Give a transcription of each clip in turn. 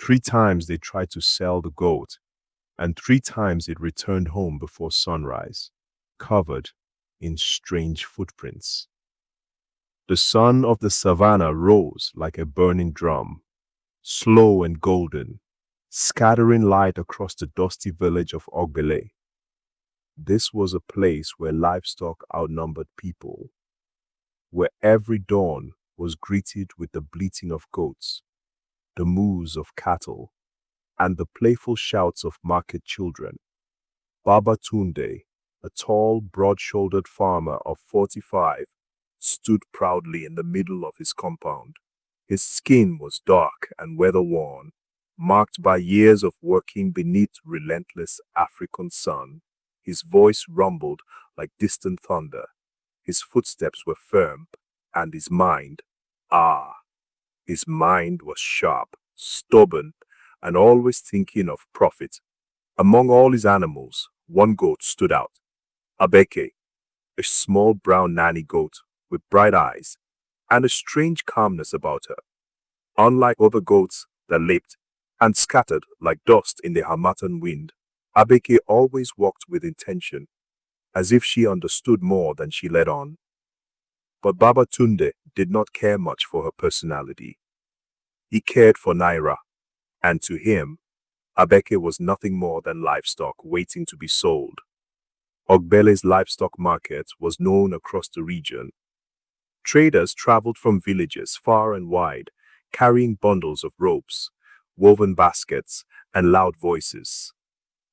Three times they tried to sell the goat, and three times it returned home before sunrise, covered in strange footprints. The sun of the savannah rose like a burning drum, slow and golden, scattering light across the dusty village of Ogbele. This was a place where livestock outnumbered people, where every dawn was greeted with the bleating of goats, the moos of cattle, and the playful shouts of market children. Baba Tunde, a tall, broad-shouldered farmer of 45, stood proudly in the middle of his compound. His skin was dark and weather-worn, marked by years of working beneath relentless African sun. His voice rumbled like distant thunder. His footsteps were firm, and his mind was sharp, stubborn, and always thinking of profit. Among all his animals, one goat stood out, Abeke, a small brown nanny goat with bright eyes and a strange calmness about her. Unlike other goats that leaped and scattered like dust in the Harmattan wind, Abeke always walked with intention, as if she understood more than she let on. But Baba Tunde did not care much for her personality. He cared for Naira, and to him, Abeke was nothing more than livestock waiting to be sold. Ogbele's livestock market was known across the region. Traders traveled from villages far and wide, carrying bundles of ropes, woven baskets, and loud voices.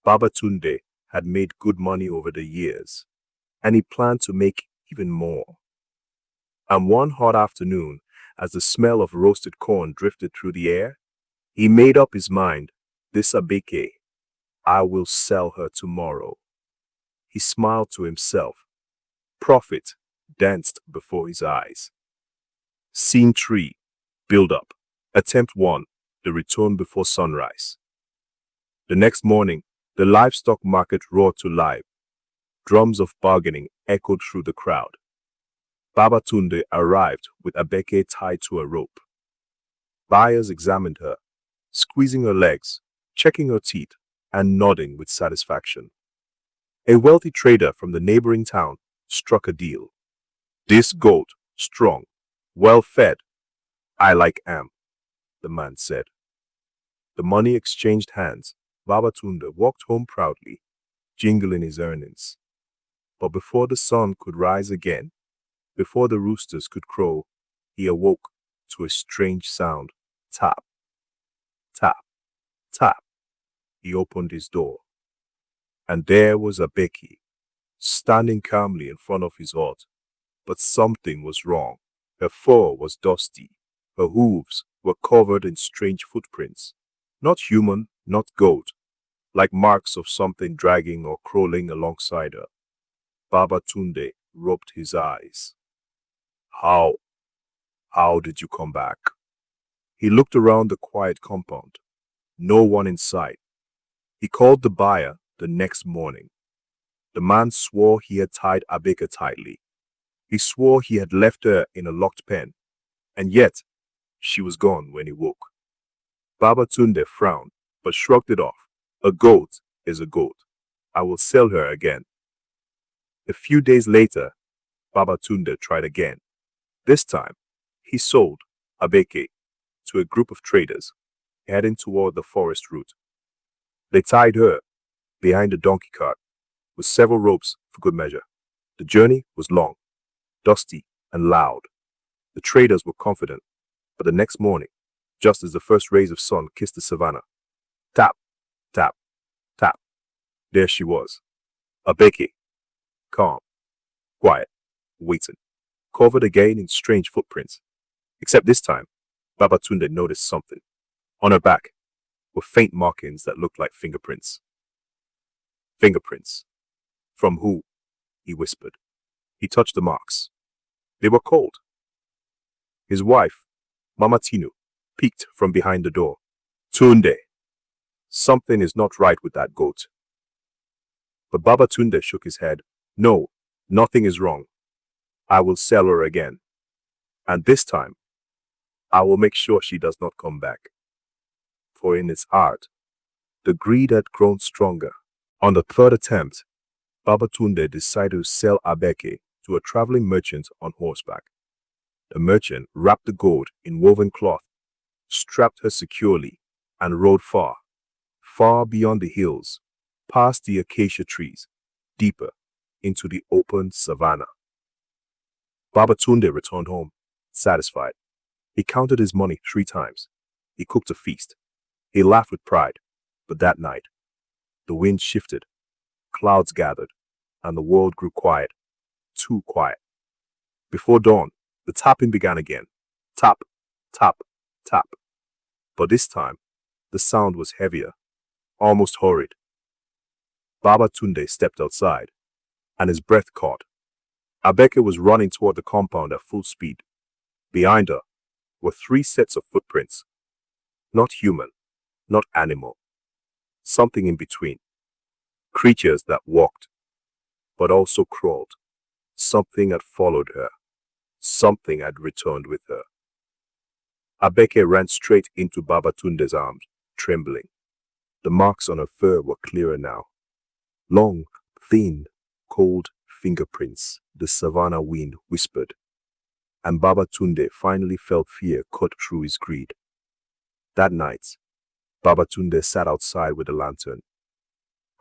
Baba Tunde had made good money over the years, and he planned to make even more. And one hot afternoon, as the smell of roasted corn drifted through the air, he made up his mind, this Abeke, I will sell her tomorrow. He smiled to himself. Profit danced before his eyes. Scene 3. Build up. Attempt 1. The return before sunrise. The next morning, the livestock market roared to life. Drums of bargaining echoed through the crowd. Baba Tunde arrived with Abeke tied to a rope. Buyers examined her, squeezing her legs, checking her teeth, and nodding with satisfaction. A wealthy trader from the neighboring town struck a deal. This goat, strong, well-fed. I like the man said. The money exchanged hands. Baba Tunde walked home proudly, jingling his earnings. But before the sun could rise again, before the roosters could crow, he awoke to a strange sound. Tap, tap, tap. He opened his door, and there was Abeke, standing calmly in front of his hut. But something was wrong. Her fur was dusty. Her hooves were covered in strange footprints. Not human, not goat, like marks of something dragging or crawling alongside her. Baba Tunde rubbed his eyes. How did you come back? He looked around the quiet compound. No one in sight. He called the buyer the next morning. The man swore he had tied Abeke tightly. He swore he had left her in a locked pen, and yet she was gone when he woke. Baba Tunde frowned, but shrugged it off. A goat is a goat. I will sell her again. A few days later, Baba Tunde tried again. This time, he sold Abeke to a group of traders heading toward the forest route. They tied her behind a donkey cart with several ropes for good measure. The journey was long, dusty, and loud. The traders were confident, but the next morning, just as the first rays of sun kissed the savannah, tap, tap, tap, there she was. Abeke, calm, quiet, waiting, covered again in strange footprints. Except this time, Baba Tunde noticed something. On her back were faint markings that looked like fingerprints. Fingerprints. From who? He whispered. He touched the marks. They were cold. His wife, Mama Tinu, peeked from behind the door. Tunde, something is not right with that goat. But Baba Tunde shook his head. No, nothing is wrong. I will sell her again. And this time, I will make sure she does not come back. for in his heart, the greed had grown stronger. On the third attempt, Baba Tunde decided to sell Abeke to a traveling merchant on horseback. The merchant wrapped the goat in woven cloth, strapped her securely, and rode far, far beyond the hills, past the acacia trees, deeper into the open savannah. Baba Tunde returned home, satisfied. He counted his money 3 times. He cooked a feast. He laughed with pride. But that night, the wind shifted, clouds gathered, and the world grew quiet, too quiet. Before dawn, the tapping began again. Tap, tap, tap. But this time, the sound was heavier, almost hurried. Baba Tunde stepped outside, and his breath caught. Abeke was running toward the compound at full speed. Behind her were 3 sets of footprints. Not human, not animal. Something in between. Creatures that walked, but also crawled. Something had followed her. Something had returned with her. Abeke ran straight into Baba Tunde's arms, trembling. The marks on her fur were clearer now. Long, thin, cold fingerprints, the savannah wind whispered. And Baba Tunde finally felt fear cut through his greed. That night, Baba Tunde sat outside with a lantern.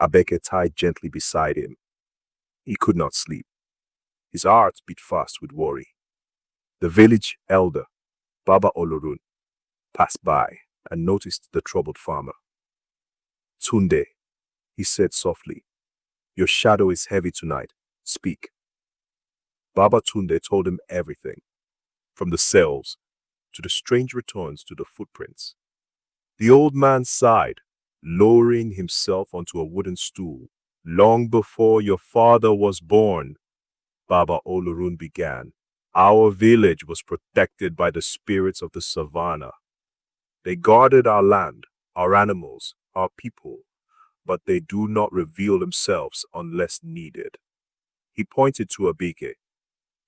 Abeke tied gently beside him. He could not sleep. His heart beat fast with worry. The village elder, Baba Olorun, passed by and noticed the troubled farmer. "Tunde," he said softly, "your shadow is heavy tonight. Speak." Baba Tunde told him everything, from the cells to the strange returns to the footprints. The old man sighed, lowering himself onto a wooden stool. "Long before your father was born," Baba Olorun began, "our village was protected by the spirits of the savannah. They guarded our land, our animals, our people, but they do not reveal themselves unless needed." He pointed to Abeke.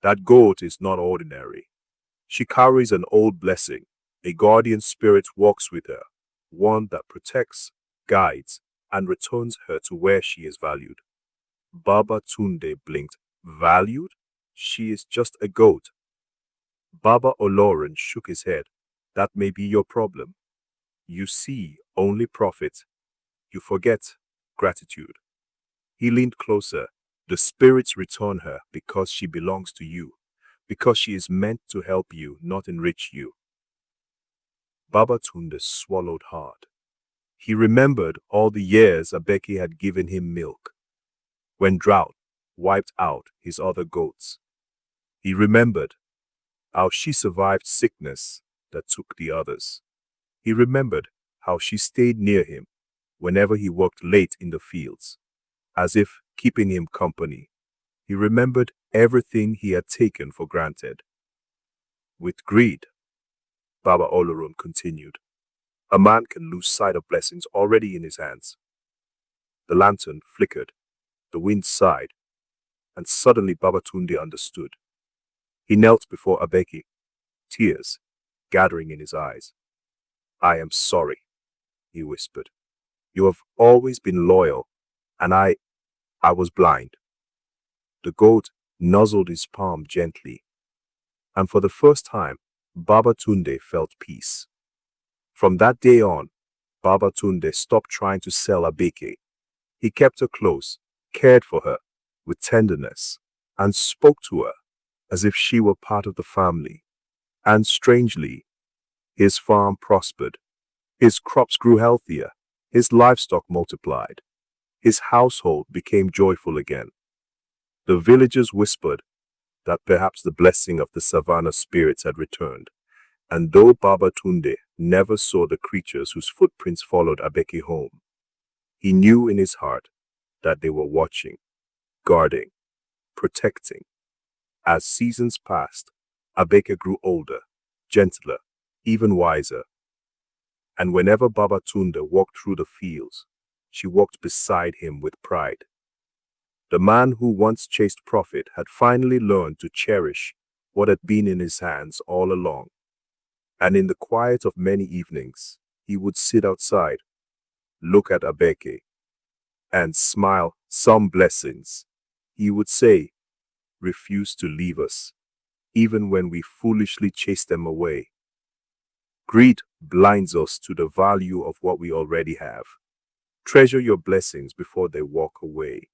"That goat is not ordinary. She carries an old blessing. A guardian spirit walks with her, one that protects, guides, and returns her to where she is valued." Baba Tunde blinked. "Valued? She is just a goat." Baba Oloran shook his head. "That may be your problem. You see only profit. You forget gratitude." He leaned closer. "The spirits return her because she belongs to you, because she is meant to help you, not enrich you." Baba Tunde swallowed hard. He remembered all the years Abeke had given him milk, when drought wiped out his other goats. He remembered how she survived sickness that took the others. He remembered how she stayed near him whenever he worked late in the fields, as if keeping him company. He remembered everything he had taken for granted. With greed, Baba Olorun continued, a man can lose sight of blessings already in his hands. The lantern flickered, the wind sighed, and suddenly Baba Tunde understood. He knelt before Abeke, tears gathering in his eyes. "I am sorry," he whispered. "You have always been loyal, and I was blind." The goat nuzzled his palm gently, and for the first time, Baba Tunde felt peace. From that day on, Baba Tunde stopped trying to sell Abeke. He kept her close, cared for her with tenderness, and spoke to her as if she were part of the family. And strangely, his farm prospered. His crops grew healthier. His livestock multiplied. His household became joyful again. The villagers whispered that perhaps the blessing of the savannah spirits had returned. And though Baba Tunde never saw the creatures whose footprints followed Abeke home, he knew in his heart that they were watching, guarding, protecting. As seasons passed, Abeke grew older, gentler, even wiser. And whenever Baba Tunde walked through the fields, she walked beside him with pride. The man who once chased profit had finally learned to cherish what had been in his hands all along. And in the quiet of many evenings, He would sit outside, look at Abeke, and smile some blessings. He would say, refuse to leave us, even when we foolishly chase them away. Greed blinds us to the value of what we already have. Treasure your blessings before they walk away.